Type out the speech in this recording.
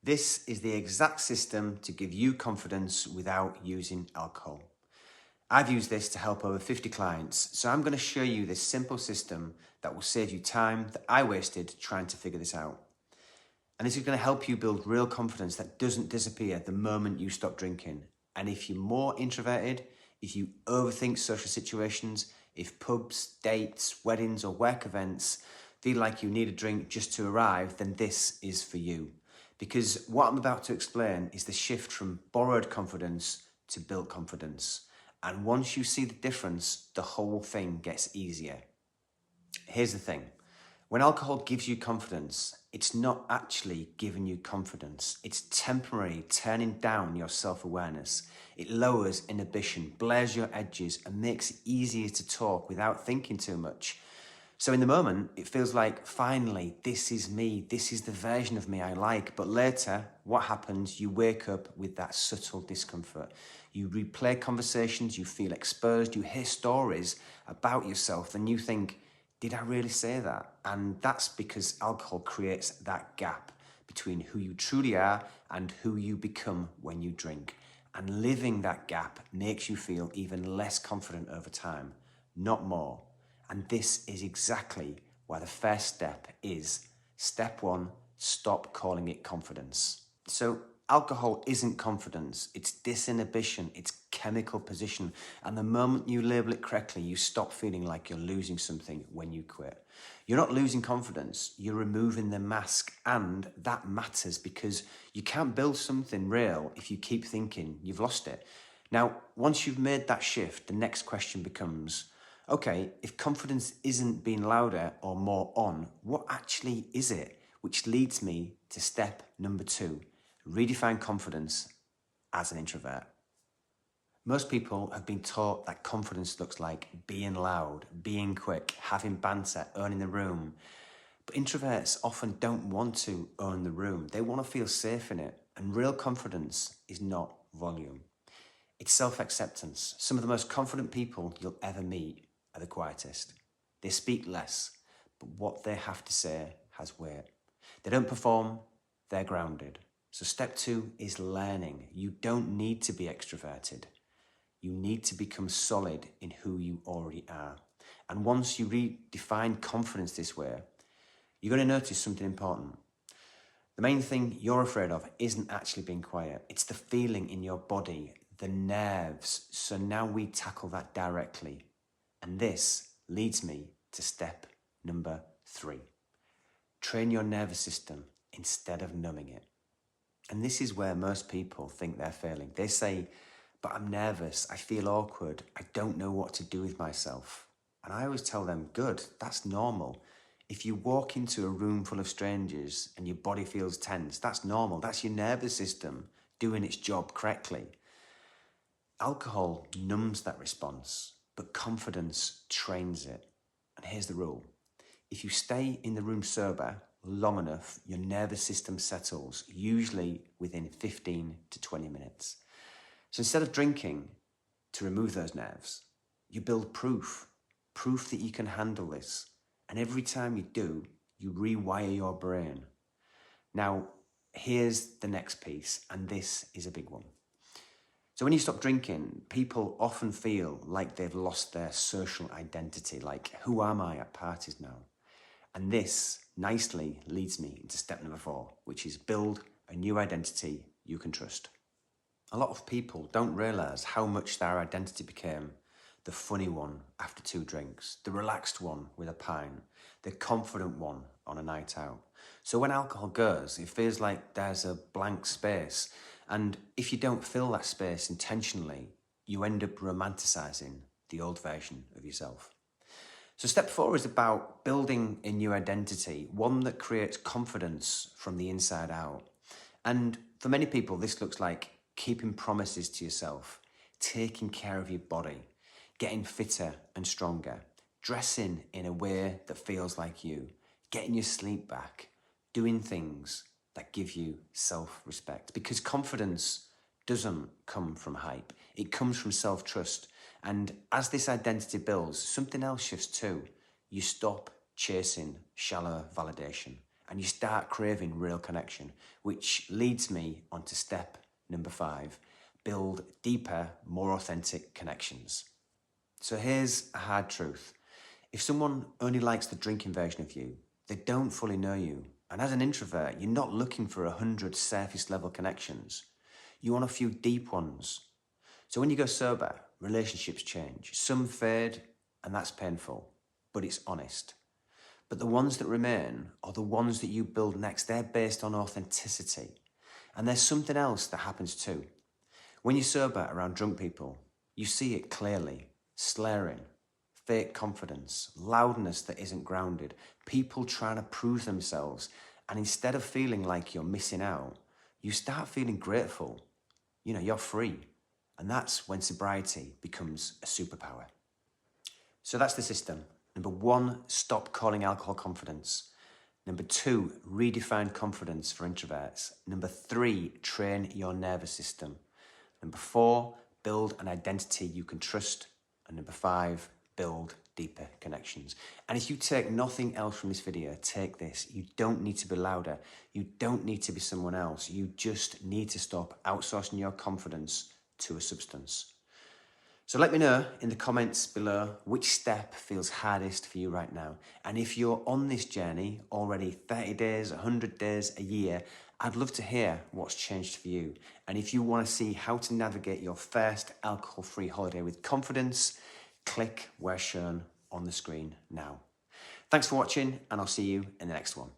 This is the exact system to give you confidence without using alcohol. I've used this to help over 50 clients, so I'm going to show you this simple system that will save you time that I wasted trying to figure this out. And this is going to help you build real confidence that doesn't disappear the moment you stop drinking. And if you're more introverted, if you overthink social situations, if pubs, dates, weddings or work events feel like you need a drink just to arrive, then this is for you. Because what I'm about to explain is the shift from borrowed confidence to built confidence. And once you see the difference, the whole thing gets easier. Here's the thing. When alcohol gives you confidence, it's not actually giving you confidence. It's temporarily turning down your self-awareness. It lowers inhibition, blurs your edges, and makes it easier to talk without thinking too much. So in the moment, it feels like, finally, this is me. This is the version of me I like. But later, what happens? You wake up with that subtle discomfort. You replay conversations, you feel exposed, you hear stories about yourself, and you think, did I really say that? And that's because alcohol creates that gap between who you truly are and who you become when you drink. And living that gap makes you feel even less confident over time, not more. And this is exactly why the first step is step one, stop calling it confidence. So alcohol isn't confidence, it's disinhibition, it's chemical position. And the moment you label it correctly, you stop feeling like you're losing something when you quit. You're not losing confidence, you're removing the mask, and that matters because you can't build something real if you keep thinking you've lost it. Now, once you've made that shift, the next question becomes, okay, if confidence isn't being louder or more on, what actually is it? Which leads me to step number 2, redefine confidence as an introvert. Most people have been taught that confidence looks like being loud, being quick, having banter, owning the room. But introverts often don't want to own the room. They want to feel safe in it. And real confidence is not volume. It's self-acceptance. Some of the most confident people you'll ever meet are the quietest. They speak less, but what they have to say has weight. They don't perform, they're grounded. So step 2 is learning. You don't need to be extroverted. You need to become solid in who you already are. And once you redefine confidence this way, you're going to notice something important. The main thing you're afraid of isn't actually being quiet. It's the feeling in your body, the nerves. So now we tackle that directly. And this leads me to step number 3. Train your nervous system instead of numbing it. And this is where most people think they're failing. They say, but I'm nervous, I feel awkward, I don't know what to do with myself. And I always tell them, good, that's normal. If you walk into a room full of strangers and your body feels tense, that's normal. That's your nervous system doing its job correctly. Alcohol numbs that response, but confidence trains it. And here's the rule. If you stay in the room sober long enough, your nervous system settles, usually within 15 to 20 minutes. So instead of drinking to remove those nerves, you build proof that you can handle this. And every time you do, you rewire your brain. Now, here's the next piece, and this is a big one. So when you stop drinking, people often feel like they've lost their social identity, like, who am I at parties now? And this nicely leads me into step number 4, which is build a new identity you can trust. A lot of people don't realise how much their identity became the funny one after 2 drinks, the relaxed one with a pint, the confident one on a night out. So when alcohol goes, it feels like there's a blank space. And if you don't fill that space intentionally, you end up romanticising the old version of yourself. So step 4 is about building a new identity, one that creates confidence from the inside out. And for many people, this looks like keeping promises to yourself, taking care of your body, getting fitter and stronger, dressing in a way that feels like you, getting your sleep back, doing things that give you self-respect. Because confidence doesn't come from hype, it comes from self-trust. And as this identity builds, something else shifts too. You stop chasing shallow validation and you start craving real connection, which leads me onto step number 5, build deeper, more authentic connections. So here's a hard truth. If someone only likes the drinking version of you, they don't fully know you. And as an introvert, you're not looking for 100 surface level connections. You want a few deep ones. So when you go sober, relationships change. Some fade, and that's painful, but it's honest. But the ones that remain, or the ones that you build next, they're based on authenticity. And there's something else that happens too. When you're sober around drunk people, you see it clearly. Slurring, fake confidence, loudness that isn't grounded, people trying to prove themselves. And instead of feeling like you're missing out, you start feeling grateful. You're free. And that's when sobriety becomes a superpower. So that's the system. Number 1, stop calling alcohol confidence. Number 2, redefine confidence for introverts. Number 3, train your nervous system. Number 4, build an identity you can trust. And number 5, build deeper connections. And if you take nothing else from this video, take this. You don't need to be louder. You don't need to be someone else. You just need to stop outsourcing your confidence to a substance. So let me know in the comments below which step feels hardest for you right now. And if you're on this journey already 30 days, 100 days, a year, I'd love to hear what's changed for you. And if you want to see how to navigate your first alcohol-free holiday with confidence, click where shown on the screen now. Thanks for watching, and I'll see you in the next one.